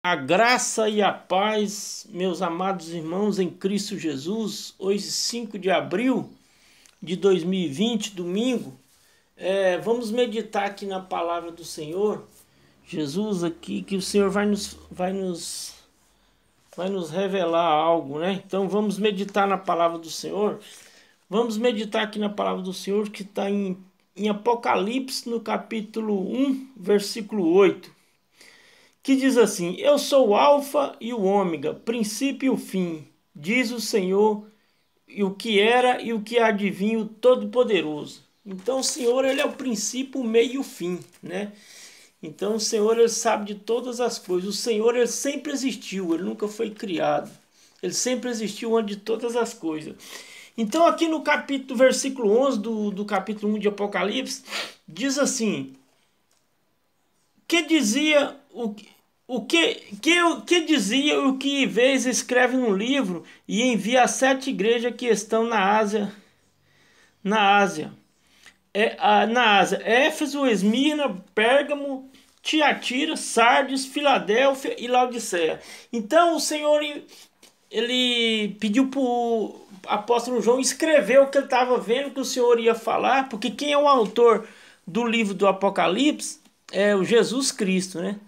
A graça e a paz, meus amados irmãos em Cristo Jesus, hoje 5 de abril de 2020, domingo, vamos meditar aqui na palavra do Senhor, Jesus aqui, que o Senhor vai nos revelar algo, né? Então vamos meditar na palavra do Senhor, vamos meditar aqui na palavra do Senhor que está em Apocalipse, no capítulo 1, versículo 8. Que diz assim: Eu sou o Alfa e o Ômega, princípio e o fim, diz o Senhor, e o que era e o que há de vir, o Todo-Poderoso. Então o Senhor, ele é o princípio, o meio e o fim, né? Então o Senhor, ele sabe de todas as coisas. O Senhor, ele sempre existiu, ele nunca foi criado. Ele sempre existiu antes de todas as coisas. Então aqui no capítulo, versículo 11 do capítulo 1 de Apocalipse, diz assim: que dizia o que dizia o que vez escreve no livro e envia às 7 igrejas que estão na Ásia. Na Ásia: Éfeso, Esmirna, Pérgamo, Tiatira, Sardes, Filadélfia e Laodiceia. Então o Senhor, ele pediu para o apóstolo João escrever o que ele estava vendo que o Senhor ia falar, porque quem é o autor do livro do Apocalipse é o Jesus Cristo, né?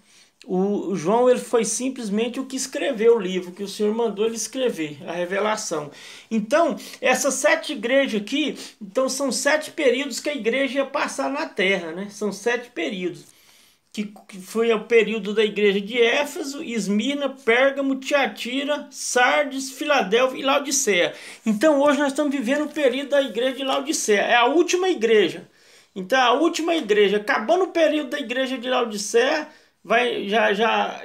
O João, ele foi simplesmente o que escreveu o livro, que o Senhor mandou ele escrever, a revelação. Então, essas 7 igrejas aqui, então são 7 períodos que a igreja ia passar na terra, né? São 7 períodos. Que foi o período da igreja de Éfeso, Esmirna, Pérgamo, Tiatira, Sardes, Filadélfia e Laodiceia. Então hoje nós estamos vivendo o período da igreja de Laodiceia. É a última igreja. Então a última igreja, acabando o período da igreja de Laodiceia, já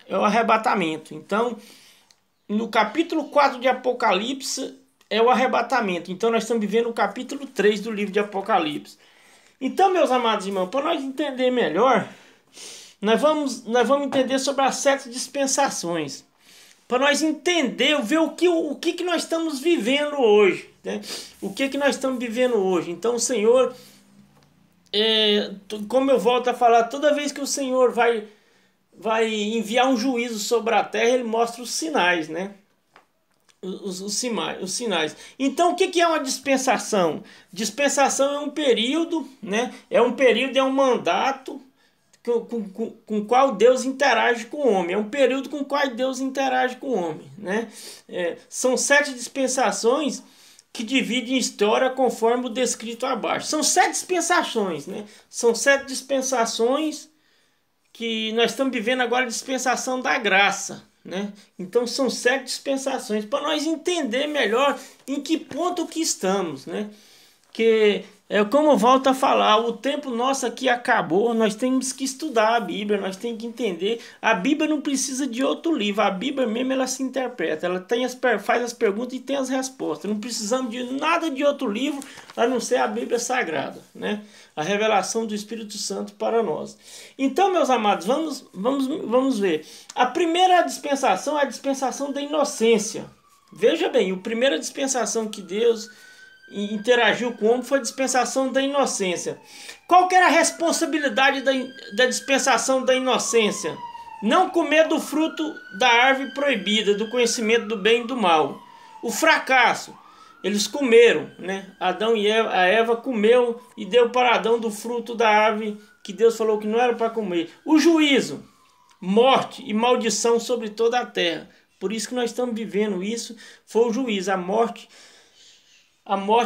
é o arrebatamento. Então, no capítulo 4 de Apocalipse é o arrebatamento. Então nós estamos vivendo o capítulo 3 do livro de Apocalipse. Então, meus amados irmãos, para nós entender melhor, nós vamos entender sobre as 7 dispensações. Para nós entender, ver o que nós estamos vivendo hoje, né? O que nós estamos vivendo hoje. Então, o Senhor, como eu volto a falar, toda vez que o Senhor vai enviar um juízo sobre a terra, ele mostra os sinais, né? Os sinais. Então, o que é uma dispensação? Dispensação é um período, né? É um mandato com o qual Deus interage com o homem. É um período com o qual Deus interage com o homem, né? São 7 dispensações que dividem história conforme o descrito abaixo. São 7 dispensações, né? São 7 dispensações que nós estamos vivendo agora, a dispensação da graça, né? Então são 7 dispensações para nós entender melhor em que ponto que estamos, né? Que como eu volto a falar, o tempo nosso aqui acabou, nós temos que estudar a Bíblia, nós temos que entender. A Bíblia não precisa de outro livro, a Bíblia mesmo, ela se interpreta, ela faz as perguntas e tem as respostas. Não precisamos de nada de outro livro a não ser a Bíblia Sagrada, né? A revelação do Espírito Santo para nós. Então, meus amados, vamos ver. A primeira dispensação é a dispensação da inocência. Veja bem, a primeira dispensação que Deus interagiu com o homem foi a dispensação da inocência. Qual que era a responsabilidade da dispensação da inocência? Não comer do fruto da árvore proibida, do conhecimento do bem e do mal. O fracasso: eles comeram, né? Adão e Eva, a Eva comeu e deu para Adão do fruto da árvore que Deus falou que não era para comer. O juízo: morte e maldição sobre toda a terra. Por isso que nós estamos vivendo isso. Foi o juízo, a morte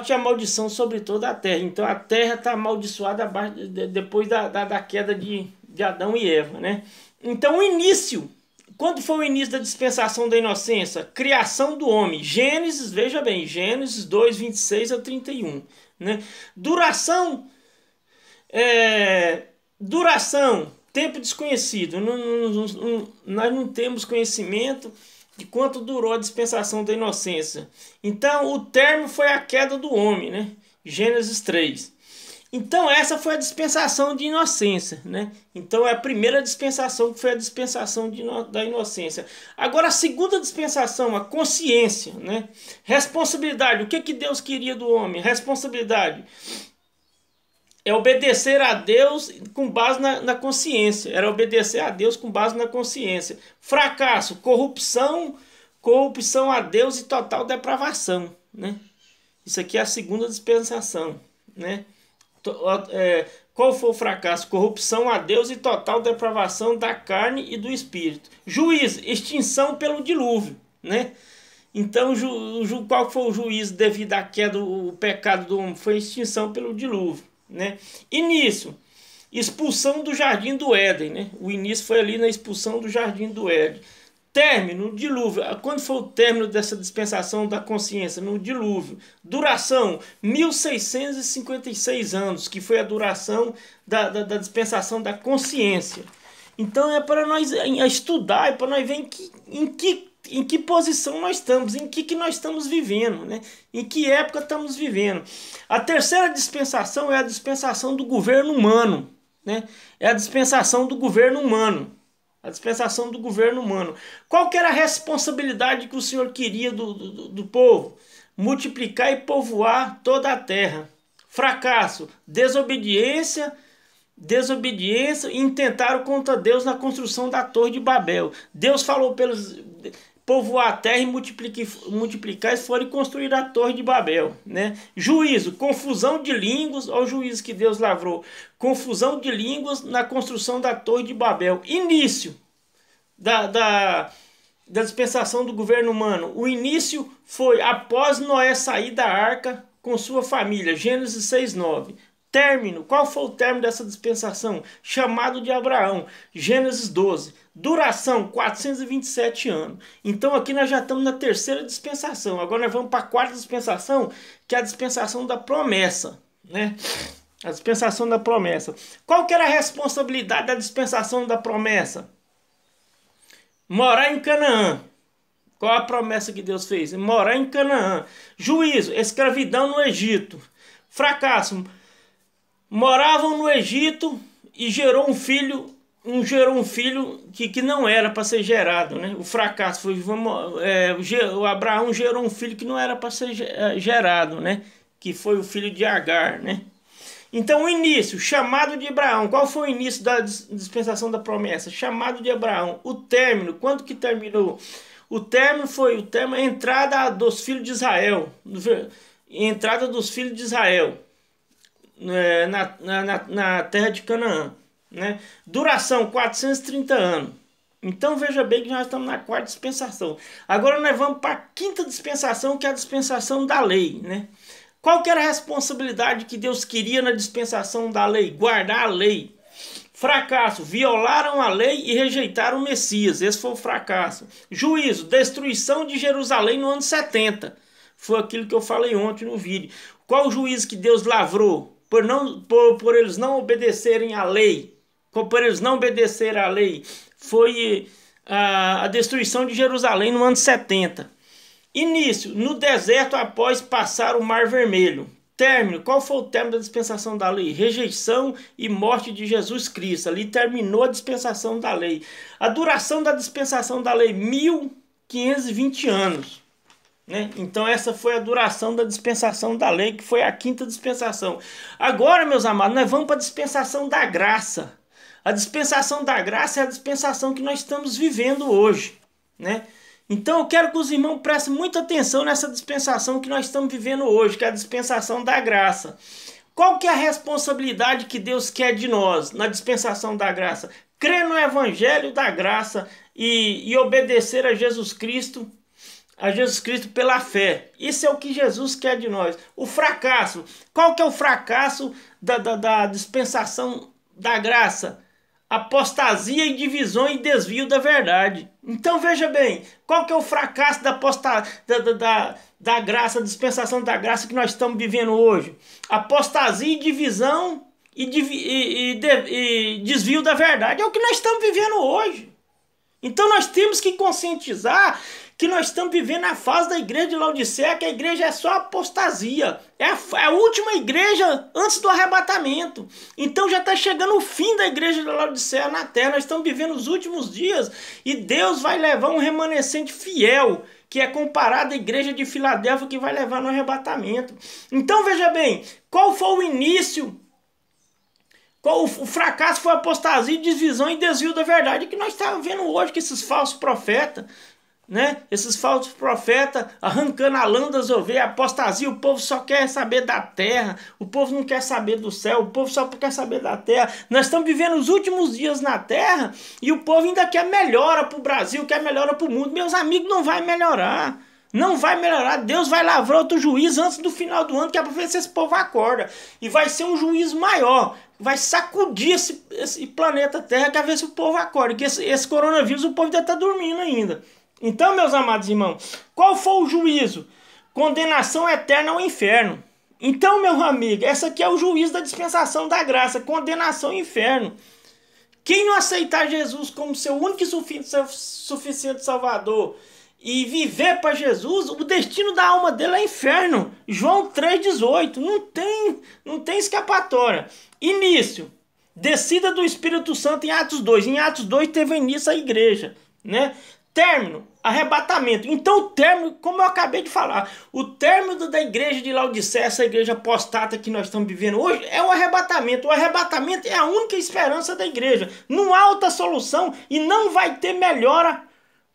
e a maldição sobre toda a terra. Então a terra está amaldiçoada depois da queda de Adão e Eva, né? Então o início, quando foi o início da dispensação da inocência? Criação do homem. Gênesis, veja bem, Gênesis 2, 26 a 31, né? Duração, tempo desconhecido. Nós não temos conhecimento de quanto durou a dispensação da inocência. Então o termo foi a queda do homem, né? Gênesis 3. Então essa foi a dispensação de inocência, né? Então é a primeira dispensação, que foi a dispensação da inocência. Agora a segunda dispensação, a consciência, né? Responsabilidade. O que Deus queria do homem? Responsabilidade. é obedecer a Deus com base na consciência. Era obedecer a Deus com base na consciência. Fracasso, corrupção a Deus e total depravação, né? Isso aqui é a segunda dispensação, né? Qual foi o fracasso? Corrupção a Deus e total depravação da carne e do espírito. Juízo, extinção pelo dilúvio, né? Então, qual foi o juízo devido à queda, o pecado do homem? Foi extinção pelo dilúvio, né? Início, expulsão do jardim do Éden, né? O início foi ali na expulsão do jardim do Éden. Término, dilúvio. Quando foi o término dessa dispensação da consciência? No dilúvio. Duração, 1656 anos, que foi a duração da dispensação da consciência. Então é para nós estudar, é para nós ver em que posição nós estamos, em que nós estamos vivendo, né? Em que época estamos vivendo. A terceira dispensação é a dispensação do governo humano, né? É a dispensação do governo humano. A dispensação do governo humano. Qual que era a responsabilidade que o Senhor queria do povo? Multiplicar e povoar toda a terra. Fracasso, desobediência e intentaram contra Deus na construção da Torre de Babel. Deus falou pelos povoar a terra e multiplicar e foram construir a Torre de Babel, né? Juízo, confusão de línguas, olha o juízo que Deus lavrou. Confusão de línguas na construção da Torre de Babel. Início da dispensação do governo humano. O início foi após Noé sair da arca com sua família. Gênesis 6:9. Término, qual foi o término dessa dispensação? Chamado de Abraão. Gênesis 12. Duração, 427 anos. Então aqui nós já estamos na terceira dispensação. Agora nós vamos para a quarta dispensação, que é a dispensação da promessa, né? A dispensação da promessa. Qual que era a responsabilidade da dispensação da promessa? Morar em Canaã. Qual a promessa que Deus fez? Morar em Canaã. Juízo, escravidão no Egito. Fracasso, moravam no Egito e gerou um filho que não era para ser gerado, né? O fracasso foi o Abraão gerou um filho que não era para ser gerado, né? Que foi o filho de Agar, né? Então o início, chamado de Abraão. Qual foi o início da dispensação da promessa? Chamado de Abraão. O término, quando que terminou? O término foi a entrada dos filhos de Israel. Entrada dos filhos de Israel na terra de Canaã, né? Duração, 430 anos. Então veja bem que nós estamos na quarta dispensação. Agora nós vamos para a quinta dispensação, que é a dispensação da lei, né? Qual que era a responsabilidade que Deus queria na dispensação da lei? Guardar a lei. Fracasso, violaram a lei e rejeitaram o Messias. Esse foi o fracasso. Juízo, destruição de Jerusalém no ano 70. Foi aquilo que eu falei ontem no vídeo. Qual o juízo que Deus lavrou? Por eles não obedecerem à lei. Por eles não obedecerem à lei. Foi a destruição de Jerusalém no ano 70. Início, no deserto após passar o Mar Vermelho. Término, qual foi o término da dispensação da lei? Rejeição e morte de Jesus Cristo. Ali terminou a dispensação da lei. A duração da dispensação da lei, 1520 anos. Né? Então essa foi a duração da dispensação da lei, que foi a quinta dispensação. Agora, meus amados, nós vamos para a dispensação da graça. A dispensação da graça é a dispensação que nós estamos vivendo hoje, né? Então eu quero que os irmãos prestem muita atenção nessa dispensação que nós estamos vivendo hoje, que é a dispensação da graça. Qual que é a responsabilidade que Deus quer de nós na dispensação da graça? Crer no evangelho da graça e obedecer a Jesus Cristo pela fé. Isso é o que Jesus quer de nós. O fracasso. Qual que é o fracasso da dispensação da graça? Apostasia e divisão e desvio da verdade. Então veja bem, qual que é o fracasso da graça, a dispensação da graça que nós estamos vivendo hoje? Apostasia e divisão e desvio da verdade. É o que nós estamos vivendo hoje. Então nós temos que conscientizar que nós estamos vivendo a fase da igreja de Laodiceia, que a igreja é só apostasia. É a última igreja antes do arrebatamento. Então já está chegando o fim da igreja de Laodiceia na terra. Nós estamos vivendo os últimos dias e Deus vai levar um remanescente fiel, que é comparado à igreja de Filadélfia, que vai levar no arrebatamento. Então veja bem, qual foi o início O fracasso foi a apostasia, divisão e desvio da verdade que nós estamos vendo hoje, que esses falsos profetas, né? Esses falsos profetas arrancando a lã das ovelhas, apostasia, o povo só quer saber da terra, o povo não quer saber do céu, o povo só quer saber da terra. Nós estamos vivendo os últimos dias na terra e o povo ainda quer melhora para o Brasil, quer melhora para o mundo. Meus amigos, não vai melhorar. Não vai melhorar. Deus vai lavrar outro juiz antes do final do ano, que é para ver se esse povo acorda. E vai ser um juiz maior. Vai sacudir esse planeta Terra, que é ver se o povo acorda. Que esse coronavírus, o povo ainda está dormindo ainda. Então, meus amados irmãos, qual foi o juízo? Condenação eterna ao inferno. Então, meu amigo, essa aqui é o juízo da dispensação da graça. Condenação ao inferno. Quem não aceitar Jesus como seu único e suficiente Salvador e viver para Jesus, o destino da alma dele é inferno. João 3,18. Não tem escapatória. Início. Descida do Espírito Santo em Atos 2. Em Atos 2 teve início a igreja, né? Término, arrebatamento. Então o término, como eu acabei de falar, o término da igreja de Laodiceia, essa igreja apostata que nós estamos vivendo hoje, é o arrebatamento. O arrebatamento é a única esperança da igreja. Não há outra solução e não vai ter melhora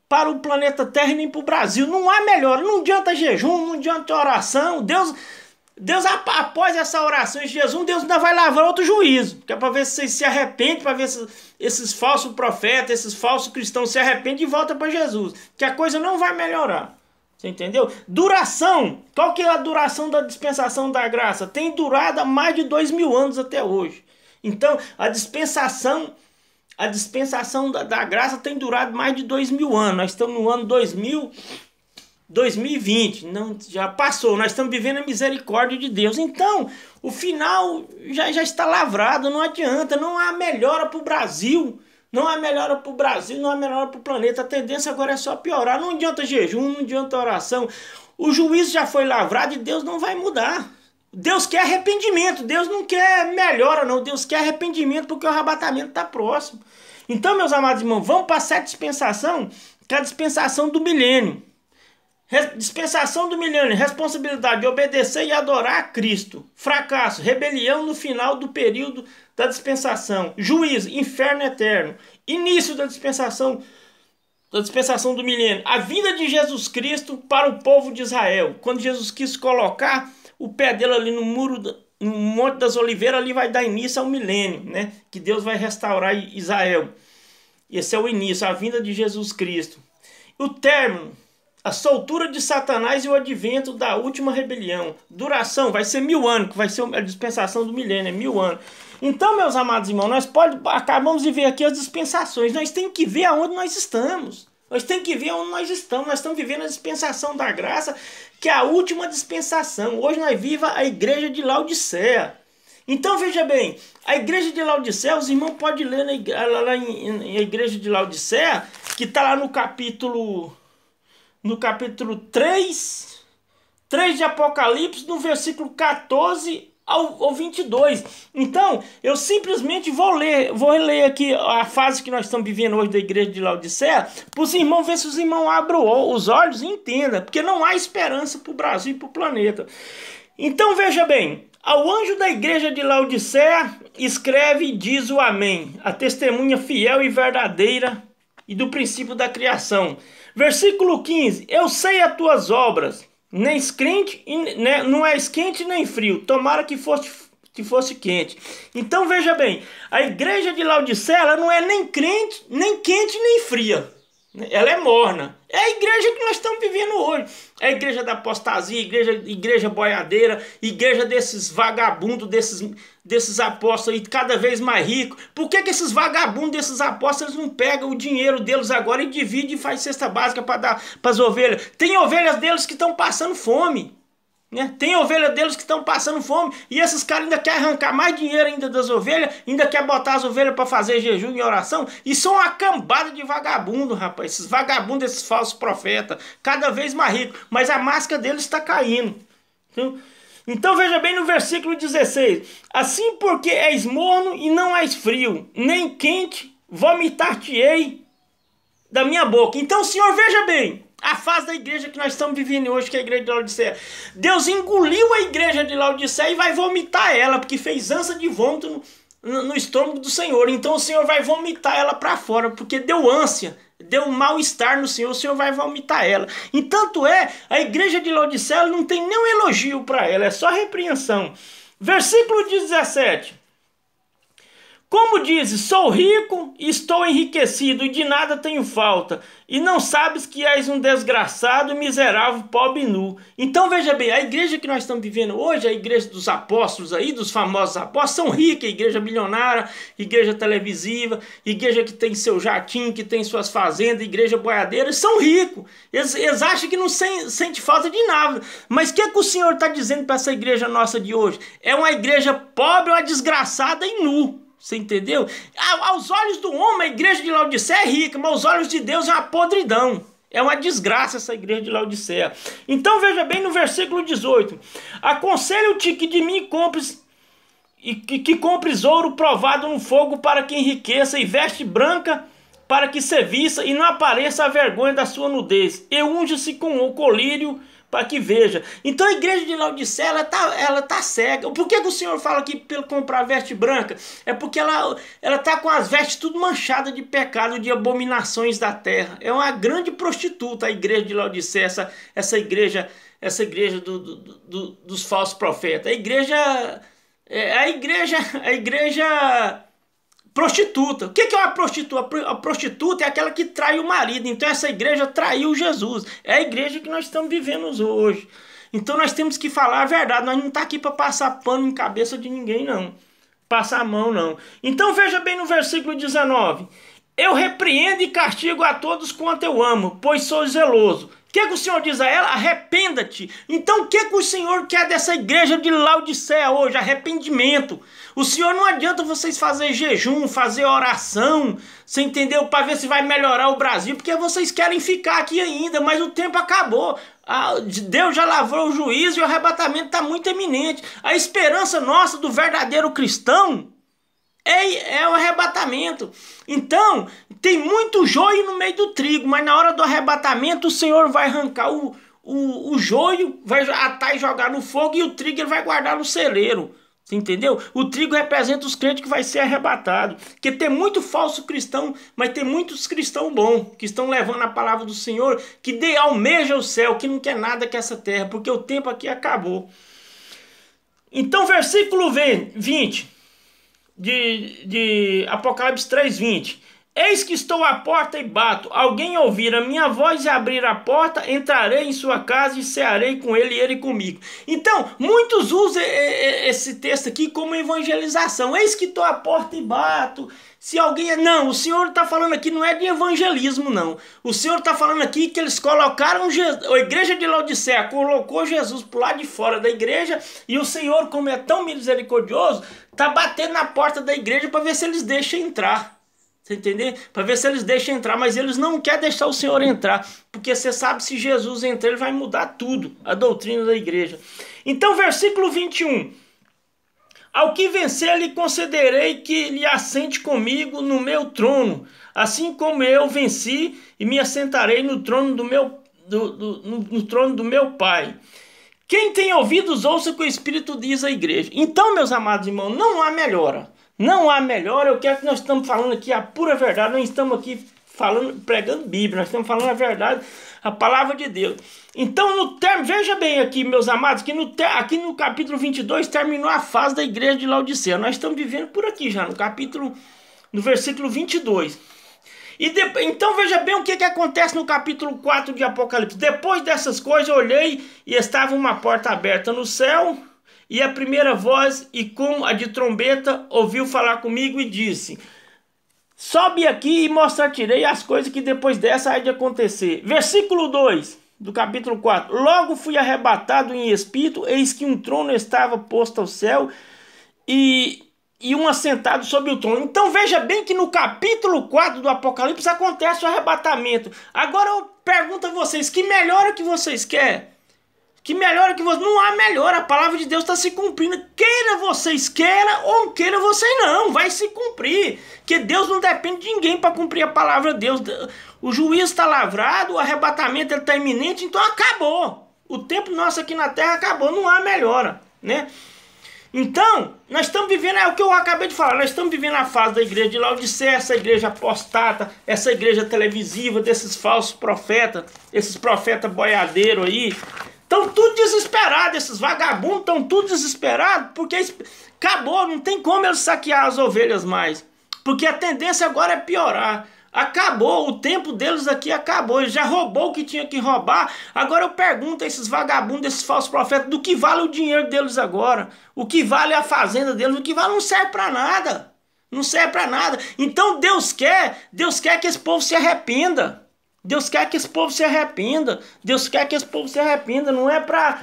para o planeta Terra nem para o Brasil. Não há melhora. Não adianta jejum, não adianta oração. Deus, após essa oração de Jesus, Deus ainda vai lavar outro juízo, que é para ver se vocês se arrependem, para ver se esses falsos profetas, esses falsos cristãos se arrependem e voltam para Jesus, que a coisa não vai melhorar. Você entendeu? Duração. Qual que é a duração da dispensação da graça? Tem durado há mais de 2000 anos até hoje. Então, a dispensação da graça tem durado mais de 2000 anos. Nós estamos no ano 2020, não, já passou, nós estamos vivendo a misericórdia de Deus. Então, o final já está lavrado, não adianta, não há melhora para o Brasil, não há melhora para o Brasil, não há melhora para o planeta. A tendência agora é só piorar, não adianta jejum, não adianta oração. O juízo já foi lavrado e Deus não vai mudar. Deus quer arrependimento, Deus não quer melhora não, Deus quer arrependimento porque o arrebatamento está próximo. Então, meus amados irmãos, vamos para a sétima dispensação, que é a dispensação do milênio. Dispensação do milênio, responsabilidade de obedecer e adorar a Cristo. Fracasso, rebelião no final do período da dispensação. Juízo, inferno eterno. Início da dispensação do milênio. A vinda de Jesus Cristo para o povo de Israel. Quando Jesus quis colocar o pé dele ali no Monte das Oliveiras, ali vai dar início ao milênio, né? Que Deus vai restaurar Israel. Esse é o início, a vinda de Jesus Cristo. O término, a soltura de Satanás e o advento da última rebelião. Duração, vai ser 1000 anos, que vai ser a dispensação do milênio, 1000 anos. Então, meus amados irmãos, nós acabamos de ver aqui as dispensações. Nós temos que ver aonde nós estamos. Nós temos que ver onde nós estamos. Nós estamos vivendo a dispensação da graça, que é a última dispensação. Hoje nós vivemos a igreja de Laodiceia. Então, veja bem, a igreja de Laodiceia, os irmãos podem ler lá em igreja de Laodiceia, que está lá no capítulo 3 de Apocalipse, no versículo 14 ao 22. Então, eu simplesmente vou ler aqui a fase que nós estamos vivendo hoje da igreja de Laodiceia, para os irmãos, ver se os irmãos abrem os olhos e entendam, porque não há esperança para o Brasil e para o planeta. Então, veja bem, ao anjo da igreja de Laodiceia, escreve e diz o Amém, a testemunha fiel e verdadeira e do princípio da criação. Versículo 15, eu sei as tuas obras, nem quente, não és quente nem frio, tomara que fosse quente. Então veja bem, a igreja de Laodiceia, ela não é nem quente nem fria, ela é morna. É a igreja que nós estamos vivendo hoje. É a igreja da apostasia, igreja boiadeira, igreja desses vagabundos, desses apóstolos aí, cada vez mais ricos. Por que esses vagabundos desses apóstolos não pegam o dinheiro deles agora e dividem e faz cesta básica para dar para as ovelhas? Tem ovelhas deles que estão passando fome, né? Tem ovelha deles que estão passando fome e esses caras ainda querem arrancar mais dinheiro ainda das ovelhas, ainda querem botar as ovelhas para fazer jejum e oração. E são uma cambada de vagabundo, rapaz. Esses vagabundos, esses falsos profetas, cada vez mais ricos, mas a máscara deles está caindo. Então veja bem no versículo 16: assim porque és morno e não és frio, nem quente, vomitar-te-ei da minha boca. Então, Senhor, veja bem a fase da igreja que nós estamos vivendo hoje, que é a igreja de Laodiceia. Deus engoliu a igreja de Laodiceia e vai vomitar ela, porque fez ânsia de vômito no estômago do Senhor. Então o Senhor vai vomitar ela para fora, porque deu ânsia, deu mal-estar no Senhor, o Senhor vai vomitar ela. E tanto é, a igreja de Laodiceia não tem nenhum elogio para ela, é só repreensão. Versículo 17. Como dizes, sou rico e estou enriquecido e de nada tenho falta, e não sabes que és um desgraçado, miserável, pobre e nu. Então veja bem, a igreja que nós estamos vivendo hoje, a igreja dos apóstolos aí, dos famosos apóstolos, são ricas, igreja milionária, igreja televisiva, igreja que tem seu jatinho, que tem suas fazendas, igreja boiadeira, são ricos. Eles acham que não sente falta de nada. Mas o que o Senhor está dizendo para essa igreja nossa de hoje? É uma igreja pobre, uma desgraçada e nu. Você entendeu? Aos olhos do homem, a igreja de Laodiceia é rica, mas aos olhos de Deus é uma podridão. É uma desgraça essa igreja de Laodiceia. Então veja bem no versículo 18. Aconselho-te que de mim compres, que compres ouro provado no fogo para que enriqueça, e veste branca para que se vista e não apareça a vergonha da sua nudez. E unja-se com o colírio para que veja. Então a igreja de Laodiceia, ela tá cega. Por que o Senhor fala que pelo comprar veste branca? É porque ela tá com as vestes tudo manchadas de pecado, de abominações da terra. É uma grande prostituta a igreja de Laodiceia, essa igreja dos falsos profetas. A igreja prostituta. O que é uma prostituta? A prostituta é aquela que trai o marido. Então essa igreja traiu Jesus. É a igreja que nós estamos vivendo hoje. Então nós temos que falar a verdade. Nós não estamos aqui para passar pano em cabeça de ninguém, não. Passar a mão, não. Então veja bem no versículo 19. Eu repreendo e castigo a todos quanto eu amo, pois sou zeloso. O que o Senhor diz a ela? Arrependa-te. Então o que o Senhor quer dessa igreja de Laodiceia hoje? Arrependimento. O Senhor não adianta vocês fazer jejum, fazer oração, você entendeu? Para ver se vai melhorar o Brasil, porque vocês querem ficar aqui ainda, mas o tempo acabou. Deus já lavrou o juízo e o arrebatamento está muito eminente. A esperança nossa do verdadeiro cristão é o arrebatamento. Então, tem muito joio no meio do trigo, mas na hora do arrebatamento o Senhor vai arrancar o joio, vai atar e jogar no fogo, e o trigo ele vai guardar no celeiro. Você entendeu? O trigo representa os crentes que vai ser arrebatado. Porque tem muito falso cristão, mas tem muitos cristãos bons, que estão levando a palavra do Senhor, que almeja o céu, que não quer nada com essa terra, porque o tempo aqui acabou. Então, versículo 20 de Apocalipse 3:20. Eis que estou à porta e bato. Alguém ouvir a minha voz e abrir a porta, entrarei em sua casa e cearei com ele e ele comigo. Então, muitos usam esse texto aqui como evangelização. Eis que estou à porta e bato. Se alguém... Não, o Senhor está falando aqui não é de evangelismo, não. O Senhor está falando aqui que eles colocaram... A igreja de Laodiceia colocou Jesus por lá de fora da igreja, e o Senhor, como é tão misericordioso, está batendo na porta da igreja para ver se eles deixam entrar. Você entendeu? Para ver se eles deixam entrar, mas eles não querem deixar o Senhor entrar, porque você sabe, se Jesus entrar, ele vai mudar tudo, a doutrina da igreja. Então, versículo 21. Ao que vencer, lhe concederei que lhe assente comigo no meu trono, assim como eu venci e me assentarei no trono no trono do meu Pai. Quem tem ouvidos, ouça o que o Espírito diz à igreja. Então, meus amados irmãos, não há melhora. Não há melhor. Eu quero que nós estamos falando aqui a pura verdade. Nós estamos aqui pregando Bíblia. Nós estamos falando a verdade, a palavra de Deus. Então, veja bem aqui, meus amados, que aqui no capítulo 22 terminou a fase da igreja de Laodiceia. Nós estamos vivendo por aqui já, no versículo 22. Então veja bem o que acontece no capítulo 4 de Apocalipse. Depois dessas coisas eu olhei e estava uma porta aberta no céu, e a primeira voz, e como a de trombeta, ouviu falar comigo e disse: sobe aqui e mostrar-te-ei as coisas que depois dessa há de acontecer. Versículo 2 do capítulo 4. Logo fui arrebatado em espírito, eis que um trono estava posto ao céu, e um assentado sobre o trono. Então veja bem que no capítulo 4 do Apocalipse acontece o arrebatamento. Agora eu pergunto a vocês, que melhora que vocês querem? Que melhora que vocês... Não há melhora, a palavra de Deus está se cumprindo. Queira vocês queira ou queira vocês não, vai se cumprir. Porque Deus não depende de ninguém para cumprir a palavra de Deus. O juízo está lavrado, o arrebatamento está iminente, então acabou. O tempo nosso aqui na terra acabou, não há melhora, né? Então, nós estamos vivendo, é o que eu acabei de falar, nós estamos vivendo a fase da igreja de Laodiceia, essa igreja apostata, essa igreja televisiva, desses falsos profetas, esses profetas boiadeiros aí. Estão tudo desesperados, esses vagabundos estão tudo desesperados, porque acabou, não tem como eles saquear as ovelhas mais. Porque a tendência agora é piorar. Acabou, o tempo deles aqui acabou, ele já roubou o que tinha que roubar. Agora eu pergunto a esses vagabundos, esses falsos profetas, do que vale o dinheiro deles agora? O que vale a fazenda deles? O que vale não serve para nada. Não serve para nada. Então Deus quer que esse povo se arrependa. Deus quer que esse povo se arrependa. Deus quer que esse povo se arrependa. Não é para...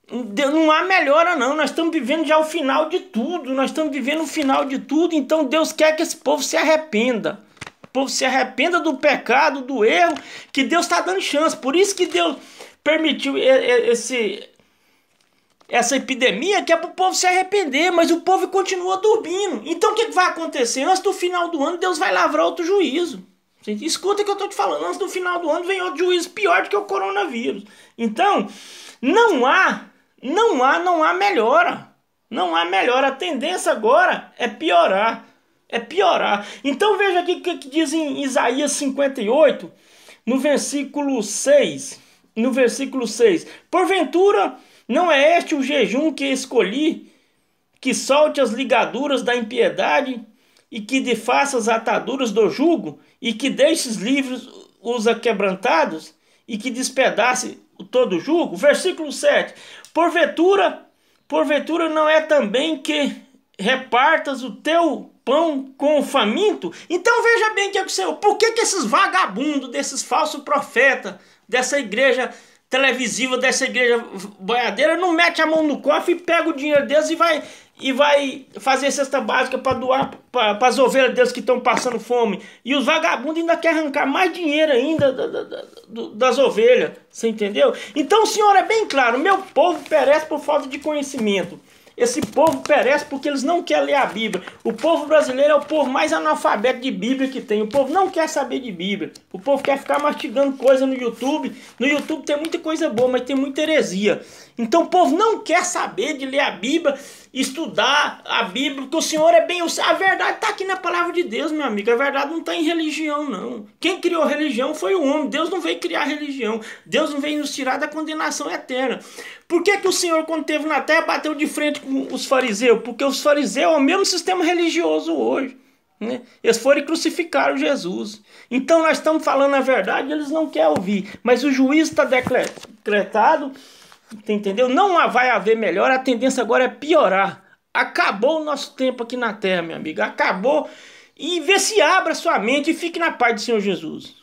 Não há melhora não, nós estamos vivendo já o final de tudo. Nós estamos vivendo o final de tudo. Então Deus quer que esse povo se arrependa. O povo se arrependa do pecado, do erro, que Deus está dando chance. Por isso que Deus permitiu essa epidemia, que é para o povo se arrepender, mas o povo continua dormindo. Então o que vai acontecer? Antes do final do ano, Deus vai lavrar outro juízo. Escuta o que eu estou te falando. Antes do final do ano vem outro juízo pior do que o coronavírus. Então, não há melhora. Não há melhora. A tendência agora é piorar. É piorar. Então veja aqui o que diz em Isaías 58, no versículo 6. No versículo 6. Porventura não é este o jejum que escolhi, que solte as ligaduras da impiedade, e que desfaça as ataduras do jugo, e que deixes livres os aquebrantados, e que despedace todo o jugo? Versículo 7. Porventura não é também que repartas o teu pão com o faminto? Então veja bem que é o Senhor. Por que esses vagabundos, desses falsos profetas, dessa igreja televisiva, dessa igreja boiadeira, não mete a mão no cofre e pega o dinheiro deles e vai fazer cesta básica para doar para as ovelhas deles que estão passando fome? E os vagabundos ainda querem arrancar mais dinheiro ainda das ovelhas, você entendeu? Então o Senhor é bem claro: meu povo perece por falta de conhecimento. Esse povo perece porque eles não querem ler a Bíblia. O povo brasileiro é o povo mais analfabeto de Bíblia que tem. O povo não quer saber de Bíblia. O povo quer ficar mastigando coisa no YouTube. No YouTube tem muita coisa boa, mas tem muita heresia. Então o povo não quer saber de ler a Bíblia, estudar a Bíblia, porque o Senhor é bem... A verdade está aqui na palavra de Deus, meu amigo. A verdade não está em religião, não. Quem criou religião foi o homem. Deus não veio criar religião. Deus não veio nos tirar da condenação eterna. Por que o Senhor, quando esteve na terra, bateu de frente com os fariseus? Porque os fariseus é o mesmo sistema religioso hoje, né? Eles foram e crucificaram Jesus. Então nós estamos falando a verdade, eles não querem ouvir. Mas o juízo está decretado, entendeu? Não vai haver melhor, a tendência agora é piorar. Acabou o nosso tempo aqui na terra, meu amigo. Acabou. E vê se abra sua mente e fique na paz do Senhor Jesus.